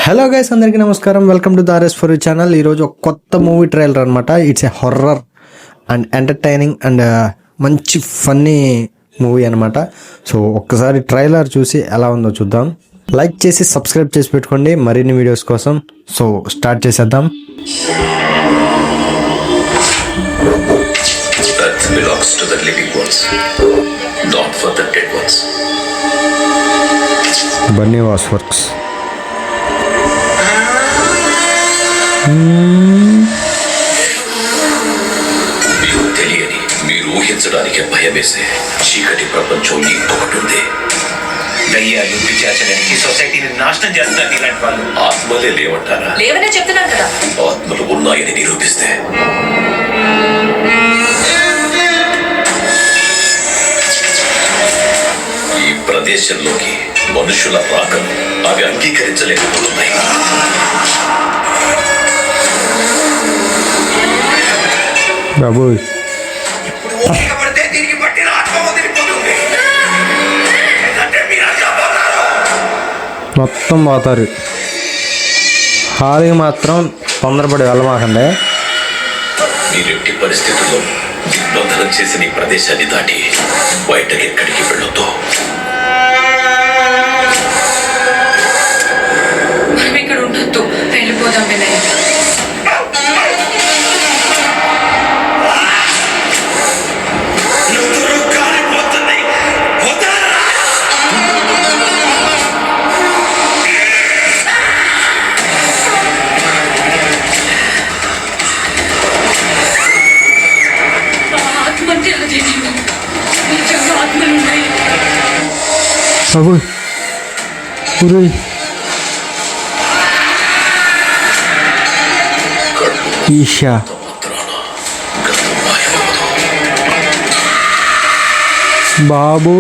Hello guys, అందరికీ నమస్కారం. Welcome to దారెస్ ఫర్ యూ ఛానల్. ఈరోజు ఒక కొత్త మూవీ ట్రైలర్ అనమాట. It's a horror and entertaining and మంచి ఫన్నీ మూవీ అనమాట. సో ఒక్కసారి ట్రైలర్ చూసి ఎలా ఉందో చూద్దాం. లైక్ చేసి సబ్స్క్రైబ్ చేసి పెట్టుకోండి మరిన్ని వీడియోస్ కోసం. సో స్టార్ట్ చేసేద్దాం. Earth belongs to the living ones, not for the dead ones. Bunny was works. మీకు తెలియని, మీరు ఊహించడానికి భయమేసే చీకటి ప్రపంచం ఇంకొకటి ఉంది. దయ్యాలు పిశాచాలకి సొసైటీని నాశనం చేస్తారు ఇలాంటి వాళ్ళు. ఆత్మలే లేవంటారా? లేవనే చెప్తున్నాను కదా. ఆత్మలు ఉన్నాయని నిరూపిస్తే ఈ ప్రదేశంలోకి మనుషుల రాకను అవి అంగీకరించలేకపోతున్నాయి. బాబు పడితే తిరిగి పట్టిన ఆత్మ వదిలిపోతుంది. లేదంటే మీరు అడ్డపోతారు. మొత్తం పోతారు. హాల్కి మాత్రం తొందరపడి వెళ్ళమాకండి. మీరెట్టి పరిస్థితుల్లో దిగ్బంధనం చేసిన ఈ ప్రదేశాన్ని దాటి బయటకి ఎక్కడికి వెళ్ళొద్దు. మనం ఇక్కడ ఉండొద్దు, వెళ్ళిపోదాం వినయ్. నుదురు కాలిపోతుంది. వదలరా. ఆత్మ అంటే అదే. నిజంగా ఆత్మలు ఉన్నాయి. బాబు ఊరు ఈషా బాబు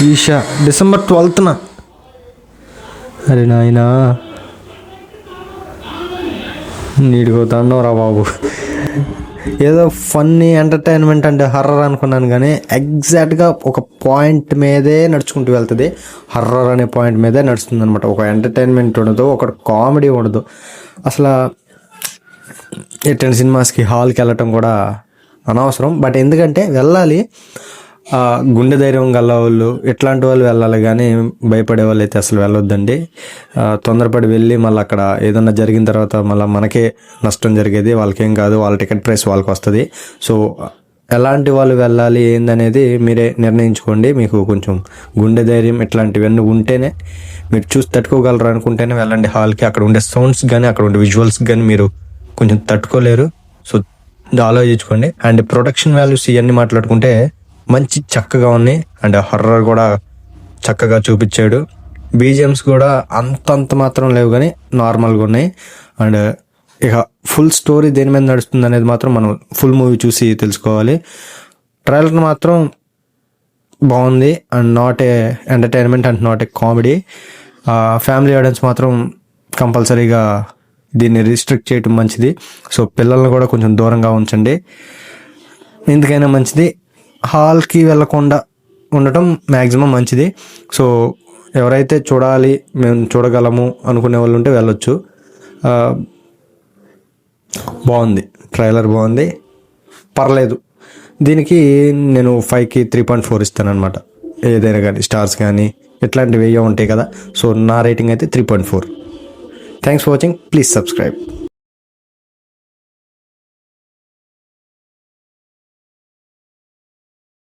ఈషా డిసెంబర్ 12th. అరే నాయనా, నీడికి దండం రా బాబు. ఏదో ఫన్నీ ఎంటర్టైన్మెంట్ అంటే హర్రర్ అనుకున్నాను, కానీ ఎగ్జాక్ట్గా ఒక పాయింట్ మీదే నడుచుకుంటూ వెళ్తుంది. హర్రర్ అనే పాయింట్ మీదే నడుస్తుంది అనమాట. ఒక ఎంటర్టైన్మెంట్ ఉండదు, ఒక కామెడీ ఉండదు. అసలు ఎటువంటి సినిమాస్కి హాల్కి వెళ్ళటం కూడా అనవసరం. బట్ ఎందుకంటే వెళ్ళాలి, గుండె ధైర్యం గల వాళ్ళు ఇట్లాంటి వాళ్ళు వెళ్ళాలి, కానీ భయపడే వాళ్ళు అయితే అసలు వెళ్ళొద్దండి. తొందరపడి వెళ్ళి మళ్ళీ అక్కడ ఏదన్నా జరిగిన తర్వాత మళ్ళీ మనకే నష్టం జరిగేది. వాళ్ళకేం కాదు, వాళ్ళ టికెట్ ప్రైస్ వాళ్ళకి వస్తుంది. సో ఎలాంటి వాళ్ళు వెళ్ళాలి ఏందనేది మీరే నిర్ణయించుకోండి. మీకు కొంచెం గుండె ధైర్యం ఇట్లాంటివన్నీ ఉంటేనే, మీరు చూసి తట్టుకోగలరు అనుకుంటేనే వెళ్ళండి హాల్కి. అక్కడ ఉండే సౌండ్స్ కానీ అక్కడ ఉండే విజువల్స్ కానీ మీరు కొంచెం తట్టుకోలేరు. సో ఆలోచించుకోండి. అండ్ ప్రొడక్షన్ వాల్యూస్ ఇవన్నీ మాట్లాడుకుంటే మంచి చక్కగా ఉన్నాయి. అండ్ హర్రర్ కూడా చక్కగా చూపించాడు. బీజిఎమ్స్ కూడా అంతంత మాత్రం లేవు, కానీ నార్మల్గా ఉన్నాయి. అండ్ ఇక ఫుల్ స్టోరీ దేని మీద నడుస్తుంది అనేది మాత్రం మనం ఫుల్ మూవీ చూసి తెలుసుకోవాలి. ట్రైలర్ మాత్రం బాగుంది and not a entertainment and not a comedy. Family audience మాత్రం కంపల్సరీగా దీన్ని రిస్ట్రిక్ట్ చేయటం మంచిది. సో పిల్లల్ని కూడా కొంచెం దూరంగా ఉంచండి, ఎందుకైనా మంచిది. హాల్కి వెళ్ళకుండా ఉండటం మ్యాక్సిమం మంచిది. సో ఎవరైతే చూడాలి, మేము చూడగలము అనుకునే వాళ్ళు ఉంటే వెళ్ళొచ్చు. బాగుంది, ట్రైలర్ బాగుంది, పర్లేదు. దీనికి నేను 5కి 3.4 ఇస్తాను అనమాట. ఏదైనా కానీ స్టార్స్ కానీ ఇట్లాంటివి ఉంటాయి కదా. సో నా రేటింగ్ అయితే 3.4. Thanks for watching. Please subscribe.